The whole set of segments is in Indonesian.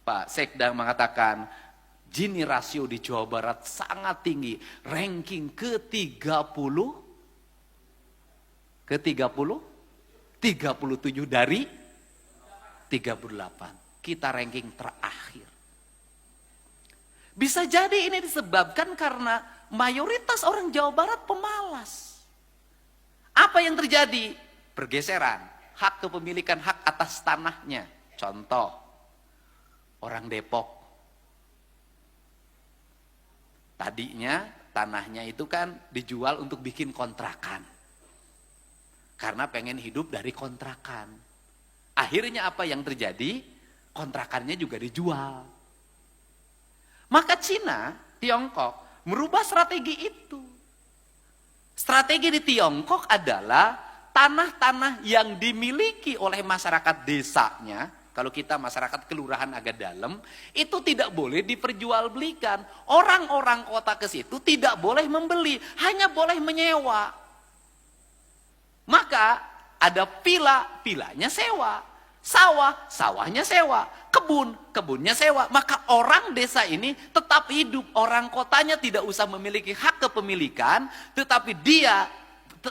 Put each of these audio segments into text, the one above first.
Pak Sekda mengatakan Gini rasio di Jawa Barat sangat tinggi, ranking ke-30, ke-30, 37 dari 38. Kita ranking terakhir. Bisa jadi ini disebabkan karena mayoritas orang Jawa Barat pemalas. Apa yang terjadi? Pergeseran hak kepemilikan, hak atas tanahnya. Contoh, orang Depok. Tadinya tanahnya itu kan dijual untuk bikin kontrakan. Karena pengen hidup dari kontrakan. Akhirnya apa yang terjadi? Kontrakannya juga dijual. Maka Cina, Tiongkok merubah strategi itu. Strategi di Tiongkok adalah tanah-tanah yang dimiliki oleh masyarakat desanya, kalau kita masyarakat kelurahan agak dalam, itu tidak boleh diperjualbelikan. Orang-orang kota ke situ tidak boleh membeli, hanya boleh menyewa. Maka ada villa, villanya sewa. Sawah, sawahnya sewa. Kebun, kebunnya sewa. Maka orang desa ini tetap hidup. Orang kotanya tidak usah memiliki hak kepemilikan, tetapi dia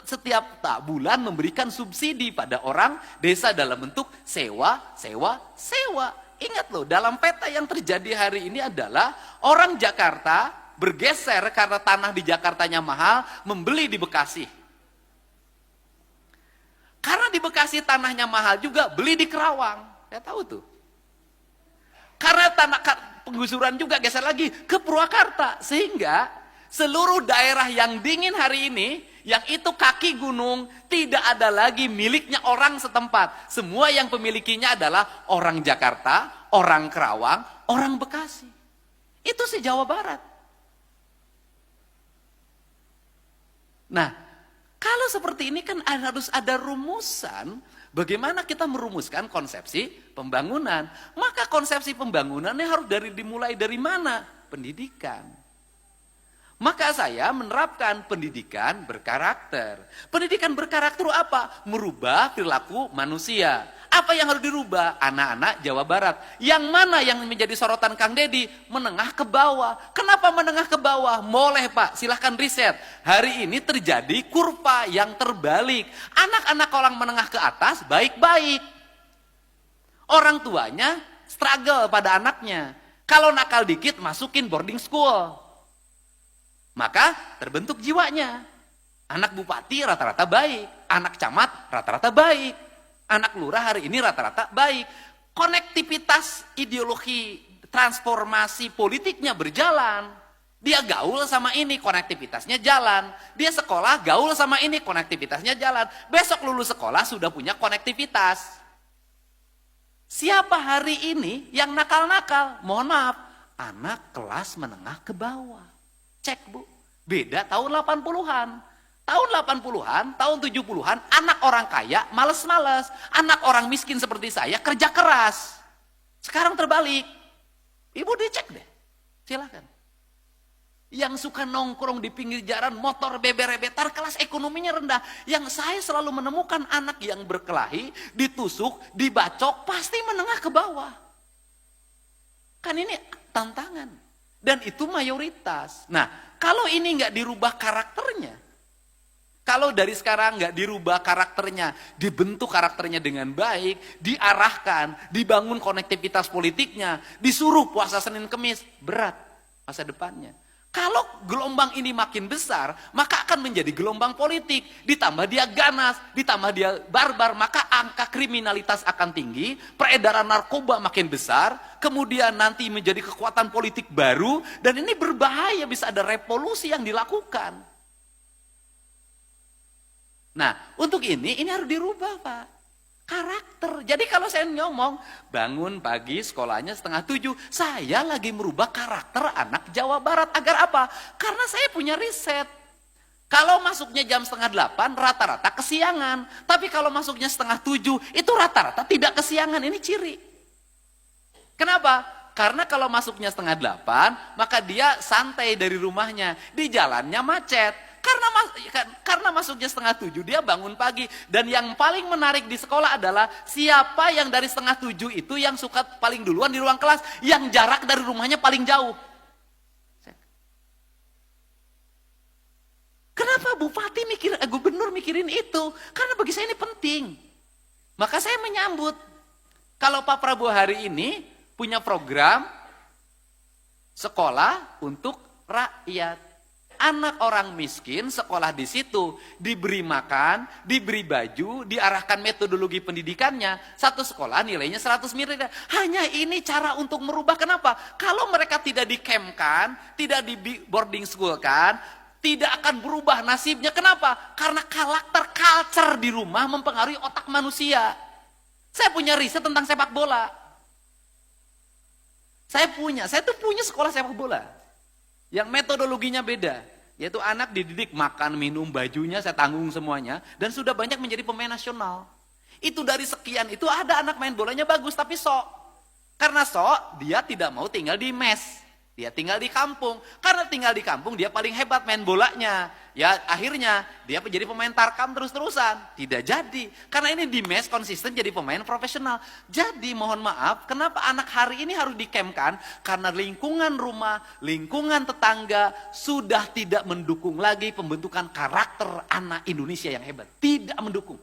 setiap bulan memberikan subsidi pada orang desa dalam bentuk sewa, sewa, sewa. Ingat loh, dalam peta yang terjadi hari ini adalah orang Jakarta bergeser karena tanah di Jakartanya mahal, membeli di Bekasi. Karena di Bekasi tanahnya mahal juga, beli di Kerawang. Saya tahu tuh. Karena tanah penggusuran juga geser lagi ke Purwakarta. Sehingga seluruh daerah yang dingin hari ini, yang itu kaki gunung, tidak ada lagi miliknya orang setempat. Semua yang pemilikinya adalah orang Jakarta, orang Kerawang, orang Bekasi. Itu si Jawa Barat. Nah, kalau seperti ini kan harus ada rumusan bagaimana kita merumuskan konsepsi pembangunan. Maka konsepsi pembangunannya harus dimulai dari mana? Pendidikan. Maka saya menerapkan pendidikan berkarakter. Pendidikan berkarakter apa? Merubah perilaku manusia. Apa yang harus dirubah? Anak-anak Jawa Barat. Yang mana yang menjadi sorotan Kang Deddy? Menengah ke bawah. Kenapa menengah ke bawah? Boleh Pak, silahkan riset. Hari ini terjadi kurva yang terbalik. Anak-anak orang menengah ke atas baik-baik. Orang tuanya struggle pada anaknya. Kalau nakal dikit masukin boarding school. Maka terbentuk jiwanya. Anak bupati rata-rata baik. Anak camat rata-rata baik. Anak lurah hari ini rata-rata baik. Konektivitas ideologi transformasi politiknya berjalan. Dia gaul sama ini, konektivitasnya jalan. Dia sekolah, gaul sama ini, konektivitasnya jalan. Besok lulus sekolah sudah punya konektivitas. Siapa hari ini yang nakal-nakal? Mohon maaf, anak kelas menengah ke bawah. Cek Bu, beda tahun 80-an. Tahun 80-an, tahun 70-an, anak orang kaya males-males. Anak orang miskin seperti saya kerja keras. Sekarang terbalik. Ibu dicek deh, silakan. Yang suka nongkrong di pinggir jalan, motor beber-betar, kelas ekonominya rendah. Yang saya selalu menemukan anak yang berkelahi, ditusuk, dibacok, pasti menengah ke bawah. Kan ini tantangan. Dan itu mayoritas. Nah, kalau ini nggak dirubah karakternya, kalau dari sekarang nggak dirubah karakternya, dibentuk karakternya dengan baik, diarahkan, dibangun konektivitas politiknya, disuruh puasa Senin Kemis, berat masa depannya. Kalau gelombang ini makin besar, maka akan menjadi gelombang politik. Ditambah dia ganas, ditambah dia barbar, maka angka kriminalitas akan tinggi, peredaran narkoba makin besar, kemudian nanti menjadi kekuatan politik baru, dan ini berbahaya, bisa ada revolusi yang dilakukan. Nah, untuk ini harus dirubah Pak. Karakter. Jadi kalau saya ngomong, bangun pagi sekolahnya 6:30, saya lagi merubah karakter anak Jawa Barat. Agar apa? Karena saya punya riset. Kalau masuknya jam 7:30, rata-rata kesiangan. Tapi kalau masuknya 6:30, itu rata-rata tidak kesiangan. Ini ciri. Kenapa? Karena kalau masuknya 7:30, maka dia santai dari rumahnya. Di jalannya macet. Karena masuknya 6:30 dia bangun pagi. Dan yang paling menarik di sekolah adalah siapa yang dari 6:30 itu yang suka paling duluan di ruang kelas, yang jarak dari rumahnya paling jauh. Kenapa Bupati Gubernur mikirin itu? Karena bagi saya ini penting. Maka saya menyambut kalau Pak Prabowo hari ini punya program sekolah untuk rakyat. Anak orang miskin sekolah di situ, diberi makan, diberi baju, diarahkan metodologi pendidikannya. Satu sekolah nilainya 100 miliar. Hanya ini cara untuk merubah. Kenapa? Kalau mereka tidak di-camp-kan, tidak di boarding school kan, tidak akan berubah nasibnya. Kenapa? Karena karakter culture di rumah mempengaruhi otak manusia. Saya punya riset tentang sepak bola. Saya tuh punya sekolah sepak bola. Yang metodologinya beda, yaitu anak dididik makan, minum, bajunya saya tanggung semuanya, dan sudah banyak menjadi pemain nasional. Itu dari sekian itu ada anak main bolanya bagus tapi sok. Karena sok dia tidak mau tinggal di mes, dia tinggal di kampung. Karena tinggal di kampung dia paling hebat main bolanya. Ya akhirnya dia menjadi pemain tarkam terus-terusan. Tidak jadi. Karena ini di mes konsisten jadi pemain profesional. Jadi mohon maaf, kenapa anak hari ini harus dikemkan? Karena lingkungan rumah, lingkungan tetangga sudah tidak mendukung lagi pembentukan karakter anak Indonesia yang hebat. Tidak mendukung.